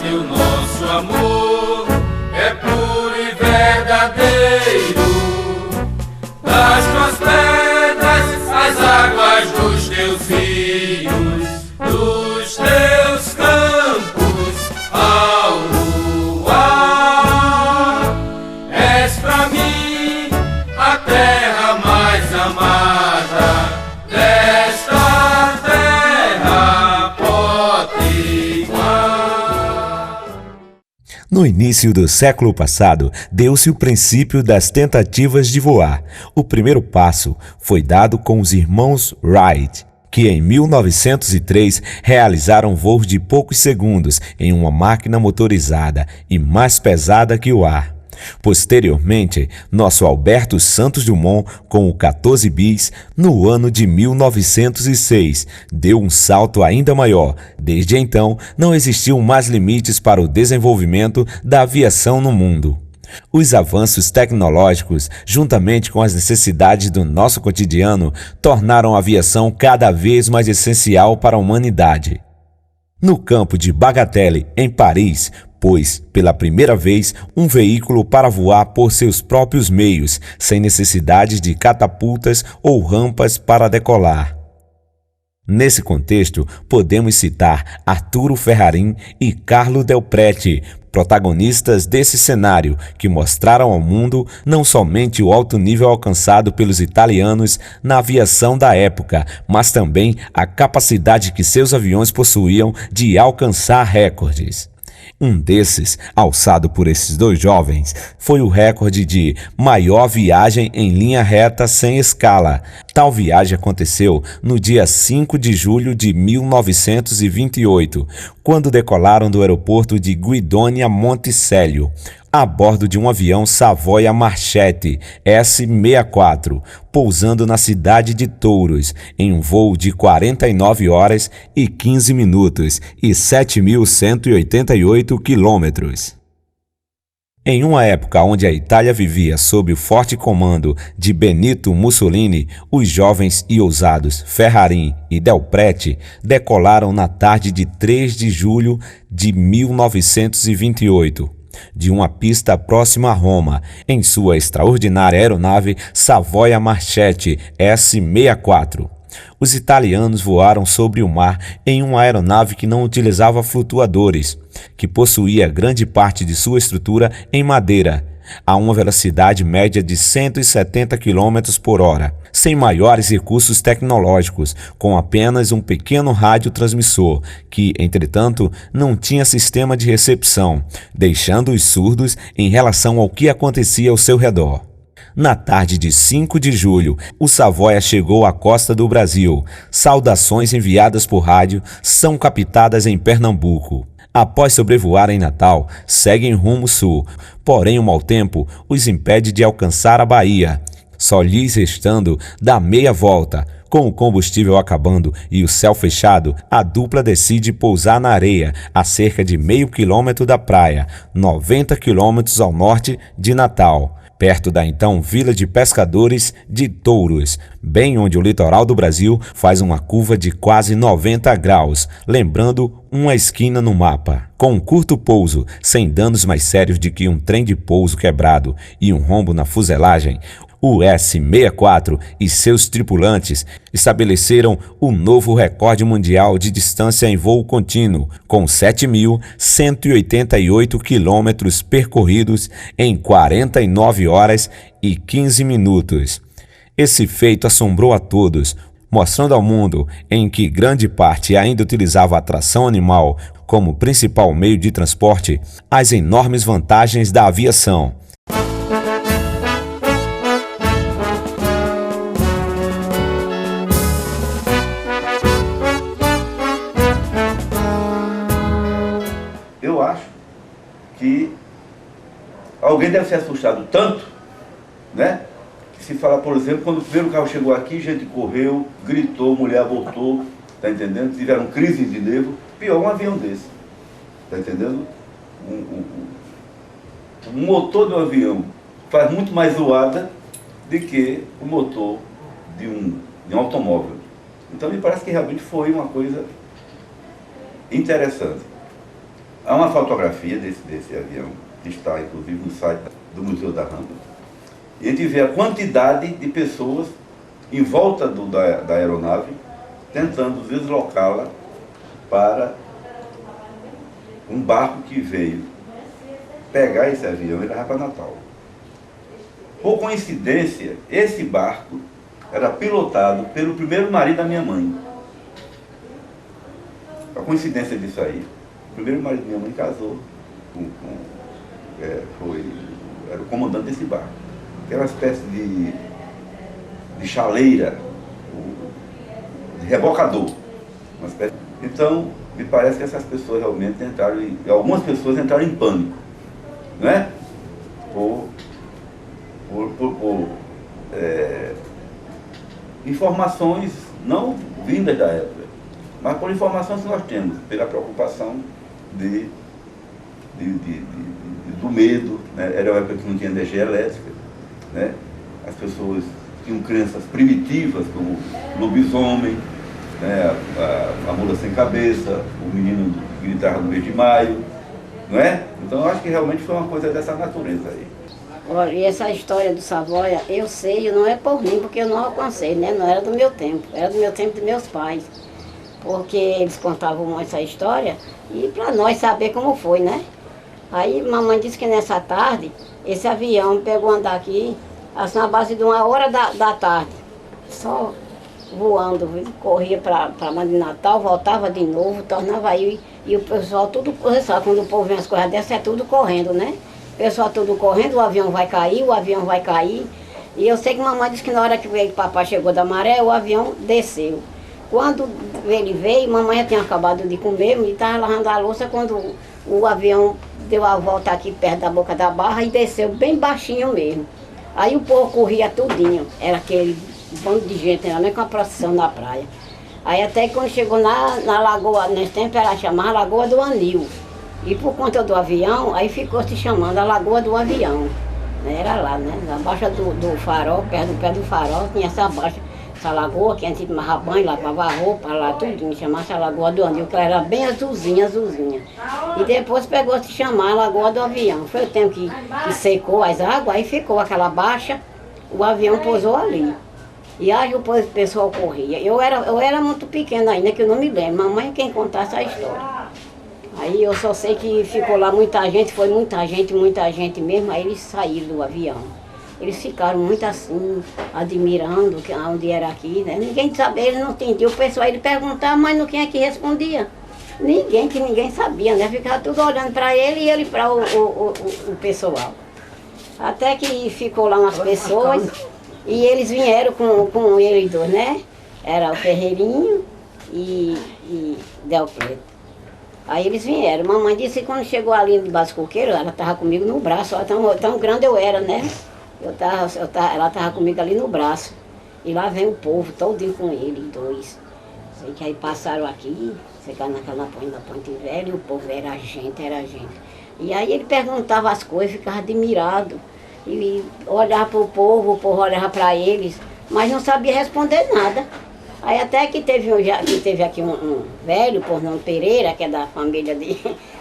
que o nosso amor é puro e verdadeiro. Das tuas pedras, as águas dos teus rios, dos teus campos ao luar. És pra mim a terra mais amada desta terra potiguar. No início do século passado, deu-se o princípio das tentativas de voar. O primeiro passo foi dado com os irmãos Wright, que em 1903 realizaram voos de poucos segundos em uma máquina motorizada e mais pesada que o ar. Posteriormente, nosso Alberto Santos Dumont, com o 14 bis, no ano de 1906, deu um salto ainda maior. Desde então, não existiam mais limites para o desenvolvimento da aviação no mundo. Os avanços tecnológicos, juntamente com as necessidades do nosso cotidiano, tornaram a aviação cada vez mais essencial para a humanidade. No campo de Bagatelle, em Paris, pôs, pela primeira vez, um veículo para voar por seus próprios meios, sem necessidade de catapultas ou rampas para decolar. Nesse contexto, podemos citar Arturo Ferrarin e Carlo Del Prete, protagonistas desse cenário, que mostraram ao mundo não somente o alto nível alcançado pelos italianos na aviação da época, mas também a capacidade que seus aviões possuíam de alcançar recordes. Um desses, alçado por esses dois jovens, foi o recorde de maior viagem em linha reta sem escala. Tal viagem aconteceu no dia 5 de julho de 1928, quando decolaram do aeroporto de Guidonia Monticello, a bordo de um avião Savoia Marchetti S-64, pousando na cidade de Touros, em um voo de 49 horas e 15 minutos e 7.188 quilômetros. Em uma época onde a Itália vivia sob o forte comando de Benito Mussolini, os jovens e ousados Ferrarin e Del Prete decolaram na tarde de 3 de julho de 1928, de uma pista próxima a Roma, em sua extraordinária aeronave Savoia Marchetti S-64. Os italianos voaram sobre o mar em uma aeronave que não utilizava flutuadores, que possuía grande parte de sua estrutura em madeira, a uma velocidade média de 170 km por hora, sem maiores recursos tecnológicos, com apenas um pequeno radiotransmissor, que, entretanto, não tinha sistema de recepção, deixando-os surdos em relação ao que acontecia ao seu redor. Na tarde de 5 de julho, o Savoia chegou à costa do Brasil. Saudações enviadas por rádio são captadas em Pernambuco. Após sobrevoar em Natal, seguem rumo sul, porém o mau tempo os impede de alcançar a Bahia, só lhes restando dar meia volta. Com o combustível acabando e o céu fechado, a dupla decide pousar na areia, a cerca de meio quilômetro da praia, 90 quilômetros ao norte de Natal, perto da então Vila de Pescadores de Touros, bem onde o litoral do Brasil faz uma curva de quase 90 graus, lembrando uma esquina no mapa. Com um curto pouso, sem danos mais sérios do que um trem de pouso quebrado e um rombo na fuselagem, o S-64 e seus tripulantes estabeleceram o novo recorde mundial de distância em voo contínuo, com 7.188 quilômetros percorridos em 49 horas e 15 minutos. Esse feito assombrou a todos, mostrando ao mundo, em que grande parte ainda utilizava a tração animal como principal meio de transporte, as enormes vantagens da aviação. Eu acho que alguém deve ser assustado tanto, né? Que se fala, por exemplo, quando o primeiro carro chegou aqui, gente correu, gritou, mulher abortou, tá entendendo? Tiveram crise de nervo. Pior, um avião desse, tá entendendo? O motor de um avião faz muito mais zoada do que o motor de um automóvel. Então me parece que realmente foi uma coisa interessante. Há uma fotografia desse avião, que está inclusive no site do Museu da Rampa, e a gente vê a quantidade de pessoas em volta da aeronave, tentando deslocá-la para um barco que veio pegar esse avião e levar para Natal. Por coincidência, esse barco era pilotado pelo primeiro marido da minha mãe. A coincidência disso aí, o primeiro marido da minha mãe casou era o comandante desse barco, que era uma espécie de chaleira, de rebocador. Uma espécie. Então, me parece que essas pessoas realmente algumas pessoas entraram em pânico, não é? Por informações não vindas da época, mas por informações que nós temos, pela preocupação do medo, né? Era uma época que não tinha energia elétrica, né? As pessoas tinham crenças primitivas, como lobisomem, né? A mula sem cabeça, o menino que gritava no mês de maio, não é? Então eu acho que realmente foi uma coisa dessa natureza aí. Olha, e essa história do Savoia, eu sei, não é por mim, porque eu não alcancei, né? Não era do meu tempo, era do meu tempo de meus pais. Porque eles contavam essa história e para nós saber como foi, né? Aí mamãe disse que nessa tarde, esse avião pegou andar aqui, assim, na base de 1h da tarde, só voando, corria para Mãe Natal, voltava de novo, tornava aí, e o pessoal tudo, sabe, quando o povo vem as coisas dessas, é tudo correndo, né? O pessoal tudo correndo, o avião vai cair. E eu sei que mamãe disse que na hora que o papai chegou da maré, o avião desceu. Quando ele veio, mamãe já tinha acabado de comer e estava lavando a louça quando o avião deu a volta aqui perto da boca da barra e desceu bem baixinho mesmo. Aí o povo corria tudinho, era aquele bando de gente, era meio com a procissão na praia. Aí até que quando chegou na lagoa, nesse tempo era chamada Lagoa do Anil. E por conta do avião, aí ficou se chamando a Lagoa do Avião. Era lá, né? Na baixa do farol, perto do pé do farol, tinha essa lagoa que a gente tomava banho, lavava a roupa lá, tudinho, chamava a Lagoa do Anil, que ela era bem azulzinha. E depois pegou se chamar a Lagoa do Avião. Foi o tempo que secou as águas, aí ficou aquela baixa, o avião pousou ali. E aí o pessoal corria. Eu era muito pequena ainda, que eu não me lembro. Mamãe é quem contar essa história. Aí eu só sei que ficou lá muita gente, foi muita gente mesmo, aí eles saíram do avião. Eles ficaram muito assim, admirando onde era aqui, né? Ninguém sabia, eles não entendiam. O pessoal, ele perguntava, mas não quem é que respondia? Ninguém sabia, né? Ficava tudo olhando para ele e ele para o pessoal. Até que ficou lá umas pessoas e eles vieram com eles dois, né? Era o Ferreirinho e Del Preto. Aí eles vieram. Mamãe disse que quando chegou ali no Bascoqueiro, ela estava comigo no braço, tão grande eu era, né? Ela estava comigo ali no braço. E lá vem o povo, todinho com ele, dois. Sei que aí passaram aqui, ficaram naquela Ponte Velha, e o povo era gente. E aí ele perguntava as coisas, ficava admirado. E olhava para o povo olhava para eles, mas não sabia responder nada. Aí até que teve aqui um velho, por nome Pereira, que é da família de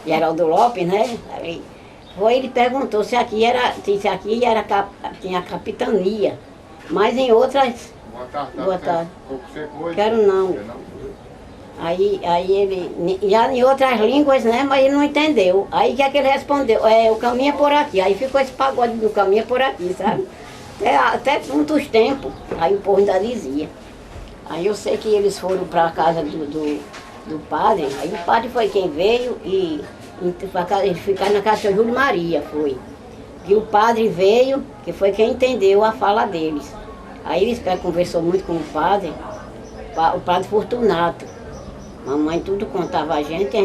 Geraldo Lopes, né? Aí, ele perguntou se aqui tinha capitania, mas em outras... Boa tarde. Quero não. Aí ele, já em outras línguas, né? Mas ele não entendeu. Aí o que é que ele respondeu? O caminho é por aqui. Aí ficou esse pagode do caminho é por aqui, sabe? Até muitos tempos. Aí o povo ainda dizia. Aí eu sei que eles foram para a casa do padre, aí o padre foi quem veio e eles ficaram na casa do seu Júlio Maria, foi. E o padre veio, que foi quem entendeu a fala deles. Aí eles conversou muito com o padre Fortunato. Mamãe tudo contava a gente,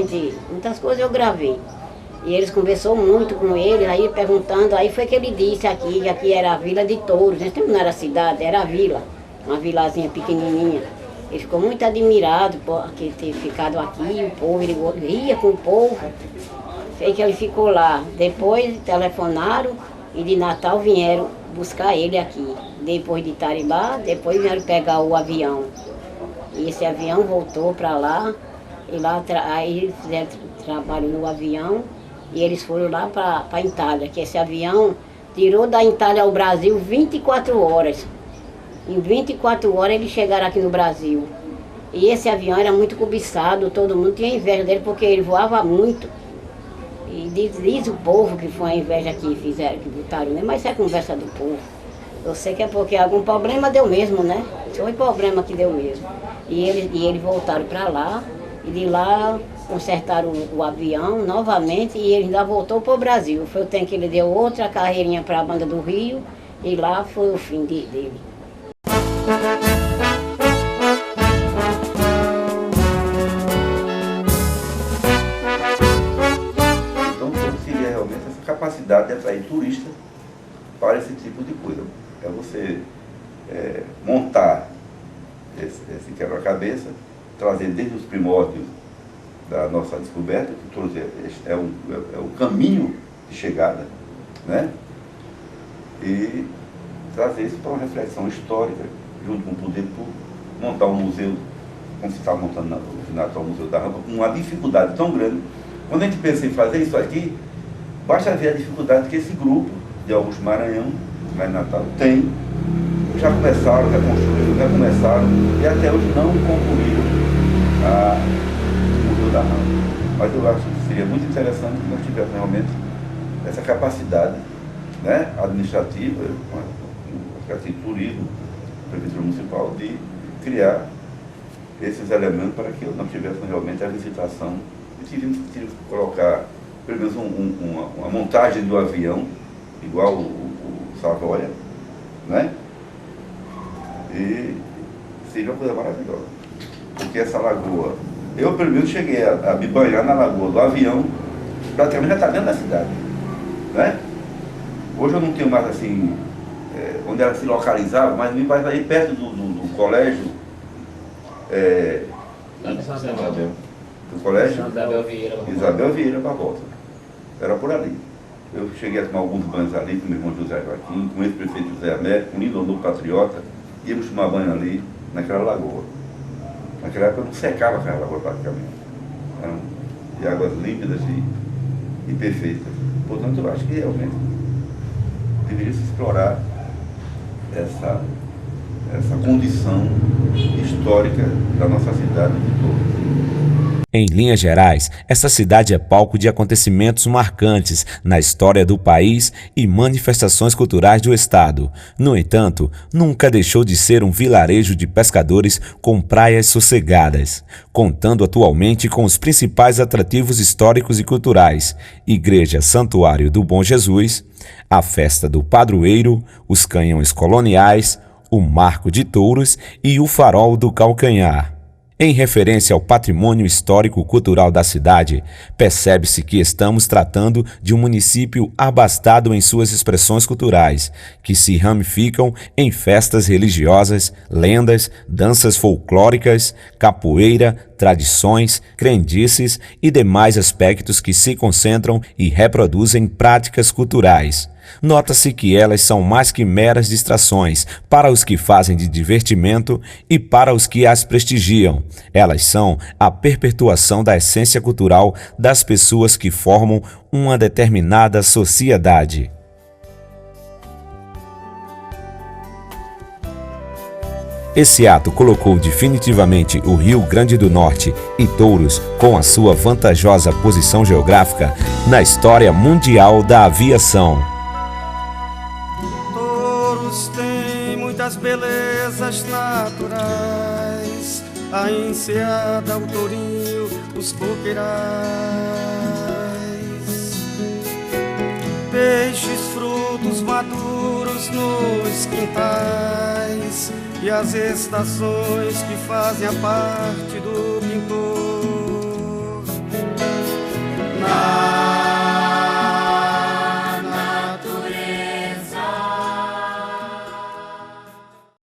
muitas coisas eu gravei. E eles conversou muito com ele, aí perguntando, aí foi que ele disse que aqui era a Vila de Touros, né? Não era cidade, era a vila. Uma vilazinha pequenininha. Ele ficou muito admirado por ter ficado aqui, o povo, ele ria com o povo. Sei que ele ficou lá. Depois telefonaram e de Natal vieram buscar ele aqui. Depois de Taribá, depois vieram pegar o avião. E esse avião voltou para lá, e lá aí fizeram trabalho no avião e eles foram lá para a Itália, que esse avião tirou da Itália ao Brasil 24 horas. Em 24 horas eles chegaram aqui no Brasil. E esse avião era muito cobiçado, todo mundo tinha inveja dele porque ele voava muito. E diz o povo que foi a inveja que fizeram, que botaram, né? Mas isso é conversa do povo. Eu sei que é porque algum problema deu mesmo, né? Foi problema que deu mesmo. E eles voltaram para lá, e de lá consertaram o avião novamente e ele ainda voltou para o Brasil. Foi o tempo que ele deu outra carreirinha para a banda do Rio e lá foi o fim dele. Então seria realmente essa capacidade de atrair turista para esse tipo de coisa. É você montar esse quebra-cabeça, trazer desde os primórdios da nossa descoberta, que todos é o caminho de chegada, né? E trazer isso para uma reflexão histórica, junto com o poder público, montar um museu, como se está montando no Natal, o Museu da Rampa, com uma dificuldade tão grande. Quando a gente pensa em fazer isso aqui, basta ver a dificuldade que esse grupo de Augusto Maranhão, lá em Natal, tem. Já começaram, já construíram, já começaram e até hoje não concluíram o Museu da Rampa. Mas eu acho que seria muito interessante que nós tivéssemos realmente essa capacidade, né, administrativa, com a turismo, a Prefeitura Municipal, de criar esses elementos para que nós tivéssemos realmente a visitação e tivéssemos que colocar pelo menos uma montagem do avião, igual o Savoia, né? E seria uma coisa maravilhosa. Porque essa lagoa, eu pelo menos cheguei a me banhar na lagoa do avião, praticamente já está dentro da cidade, né? Hoje eu não tenho mais assim, onde ela se localizava, mas me vai aí perto do colégio, do colégio Isabel Vieira Barbosa. Era por ali. Eu cheguei a tomar alguns banhos ali com meu irmão José Joaquim, com o ex-prefeito José Américo, com o Lindonor Patriota, íamos tomar banho ali naquela lagoa. Naquela época não secava aquela lagoa praticamente. Eram de águas límpidas e perfeitas. Portanto, eu acho que realmente deveria se explorar essa condição histórica da nossa cidade de Touros. Em linhas gerais, essa cidade é palco de acontecimentos marcantes na história do país e manifestações culturais do estado. No entanto, nunca deixou de ser um vilarejo de pescadores com praias sossegadas, contando atualmente com os principais atrativos históricos e culturais: Igreja Santuário do Bom Jesus, a Festa do Padroeiro, os Canhões Coloniais, o Marco de Touros e o Farol do Calcanhar. Em referência ao patrimônio histórico-cultural da cidade, percebe-se que estamos tratando de um município abastado em suas expressões culturais, que se ramificam em festas religiosas, lendas, danças folclóricas, capoeira, tradições, crendices e demais aspectos que se concentram e reproduzem práticas culturais. Nota-se que elas são mais que meras distrações para os que fazem de divertimento e para os que as prestigiam. Elas são a perpetuação da essência cultural das pessoas que formam uma determinada sociedade. Esse ato colocou definitivamente o Rio Grande do Norte e Touros, com a sua vantajosa posição geográfica, na história mundial da aviação. Touros tem muitas belezas naturais, a enseada, o tourinho, os coqueirais, peixes, frutos maduros nos quintais e as estações que fazem a parte do pintor.